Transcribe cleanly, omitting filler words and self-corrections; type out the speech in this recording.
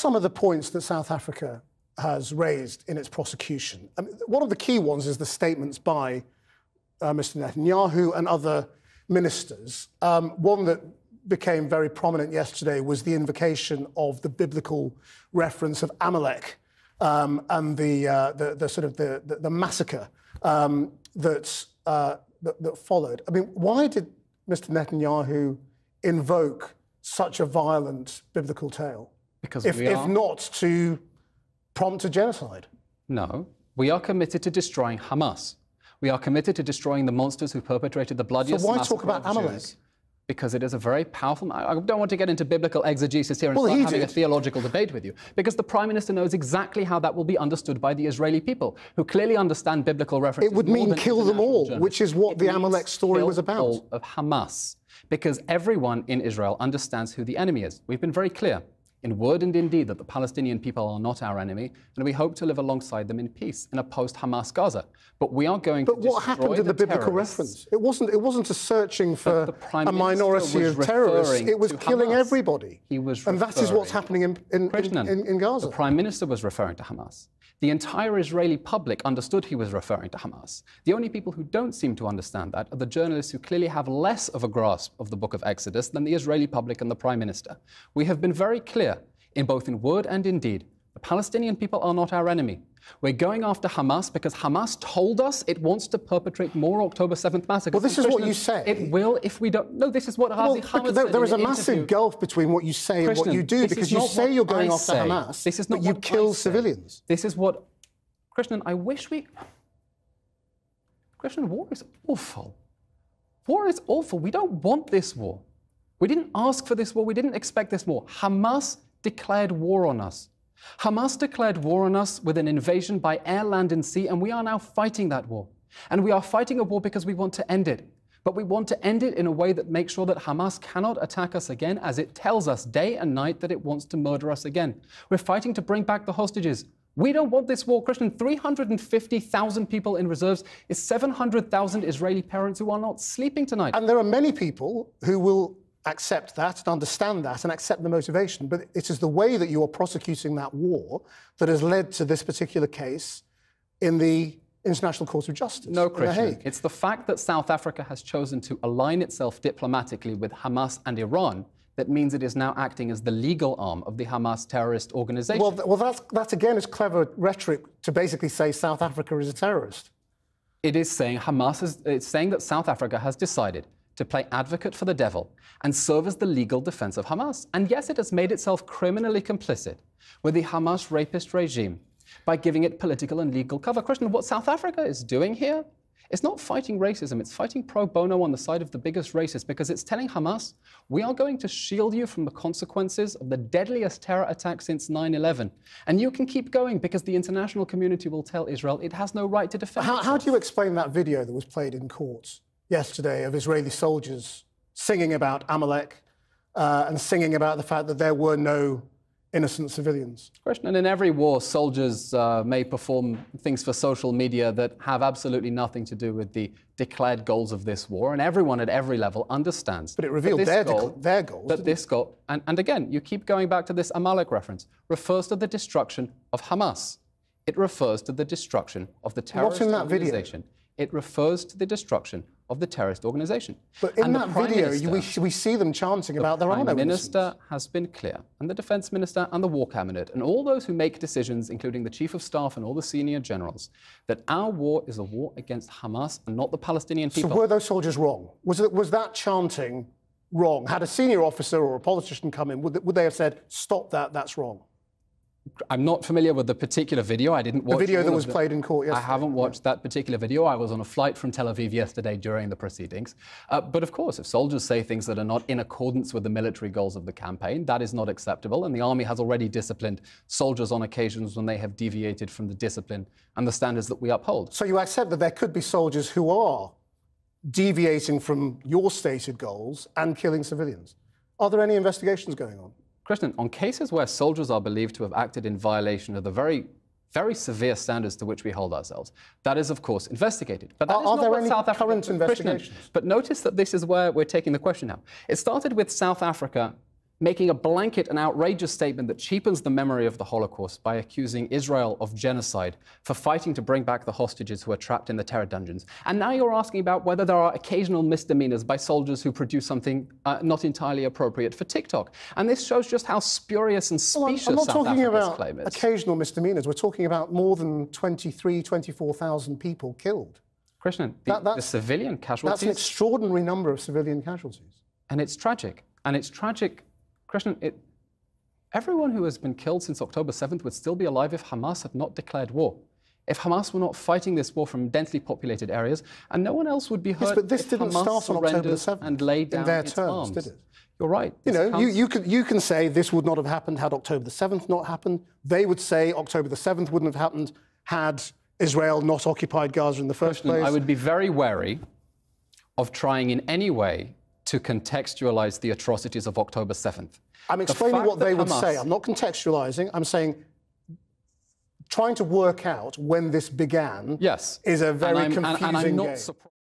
some of the points that South Africa has raised in its prosecution? I mean, one of the key ones is the statements by Mr. Netanyahu and other ministers. One that became very prominent yesterday was the invocation of the biblical reference of Amalek and the sort of the massacre that followed. I mean, why did Mr. Netanyahu invoke such a violent biblical tale? Because if not to prompt a genocide? No. We are committed to destroying Hamas. We are committed to destroying the monsters who perpetrated the bloodiest massacre. So why talk about Amalek? Because it is a very powerful... I don't want to get into biblical exegesis here and start having a theological debate with you, because the Prime Minister knows exactly how that will be understood by the Israeli people, who clearly understand biblical references. It would mean kill them all, which is what the Amalek story was about. All of Hamas, because everyone in Israel understands who the enemy is. We've been very clear, in word and in deed, that the Palestinian people are not our enemy, and we hope to live alongside them in peace in a post-Hamas Gaza. But we are going to destroy the terrorists. But what happened in the biblical reference? It wasn't a searching for a minority of terrorists. It was killing everybody. And that is what's happening in Gaza. The Prime Minister was referring to Hamas. The entire Israeli public understood he was referring to Hamas. The only people who don't seem to understand that are the journalists who clearly have less of a grasp of the book of Exodus than the Israeli public and the Prime Minister. We have been very clear, in both in word and in deed, the Palestinian people are not our enemy. We're going after Hamas because Hamas told us it wants to perpetrate more October 7th massacres. Well, this is what you say. It will if we don't... No, this is what Hamas said. There is a massive gulf between what you say and what you do, because you say you're going after Hamas, this is not but you kill civilians. This is what... Christian, I wish we... Christian, war is awful. War is awful. We don't want this war. We didn't ask for this war. We didn't expect this war. Hamas declared war on us. Hamas declared war on us with an invasion by air, land and sea, and we are now fighting that war. And we are fighting a war because we want to end it. But we want to end it in a way that makes sure that Hamas cannot attack us again, as it tells us day and night that it wants to murder us again. We're fighting to bring back the hostages. We don't want this war, Christian. 350,000 people in reserves is 700,000 Israeli parents who are not sleeping tonight. And there are many people who will accept that and understand that and accept the motivation. But it is the way that you are prosecuting that war that has led to this particular case in the International Court of Justice. No, Christian. It's the fact that South Africa has chosen to align itself diplomatically with Hamas and Iran that means it is now acting as the legal arm of the Hamas terrorist organization. Well, that again is clever rhetoric to basically say South Africa is a terrorist. It is saying it's saying that South Africa has decided to play advocate for the devil and serve as the legal defense of Hamas. And yes, it has made itself criminally complicit with the Hamas rapist regime by giving it political and legal cover. Christian, what South Africa is doing here is not fighting racism, it's fighting pro bono on the side of the biggest racist, because it's telling Hamas, we are going to shield you from the consequences of the deadliest terror attack since 9/11. And you can keep going because the international community will tell Israel it has no right to defend itself. How do you explain that video that was played in court yesterday of Israeli soldiers singing about Amalek and singing about the fact that there were no innocent civilians? Question. And in every war, soldiers may perform things for social media that have absolutely nothing to do with the declared goals of this war, and everyone at every level understands. But it revealed their goals. That this goal, and again, you keep going back to this Amalek reference, refers to the destruction of Hamas. It refers to the destruction of the terrorist organization. It refers to the destruction of the terrorist organization. But in that video, we see them chanting about their own. The Prime Minister has been clear, and the Defence Minister and the War Cabinet, and all those who make decisions, including the Chief of Staff and all the senior generals, that our war is a war against Hamas and not the Palestinian people. So were those soldiers wrong? Was that chanting wrong? Had a senior officer or a politician come in, would they have said, stop that, that's wrong? I'm not familiar with the particular video. I didn't watch the video that was played in court yesterday. I haven't watched that particular video. I was on a flight from Tel Aviv yesterday during the proceedings. But of course, if soldiers say things that are not in accordance with the military goals of the campaign, that is not acceptable. And the army has already disciplined soldiers on occasions when they have deviated from the discipline and the standards that we uphold. So you accept that there could be soldiers who are deviating from your stated goals and killing civilians. Are there any investigations going on? Christian, on cases where soldiers are believed to have acted in violation of the very, very severe standards to which we hold ourselves, that is, of course, investigated. But are there any current investigations? But notice that this is where we're taking the question now. It started with South Africa making a blanket and outrageous statement that cheapens the memory of the Holocaust by accusing Israel of genocide for fighting to bring back the hostages who are trapped in the terror dungeons. And now you're asking about whether there are occasional misdemeanors by soldiers who produce something not entirely appropriate for TikTok. And this shows just how spurious and specious I'm not South talking Africa's about claim is. occasional misdemeanors. We're talking about more than 24,000 people killed. Krishnan, the civilian casualties... That's an extraordinary number of civilian casualties. And it's tragic. And it's tragic... Krishnan, everyone who has been killed since October 7th would still be alive if Hamas had not declared war. If Hamas were not fighting this war from densely populated areas, and no one else would be hurt. Yes, but this didn't start on October the 7th and laid down in their its terms, arms. did it? You're right. You know, you can say this would not have happened had October the 7th not happened. They would say October the 7th wouldn't have happened had Israel not occupied Gaza in the first place. I would be very wary of trying in any way to contextualize the atrocities of October 7th. I'm explaining what they would say. I'm not contextualizing. I'm saying trying to work out when this began is a very confusing game.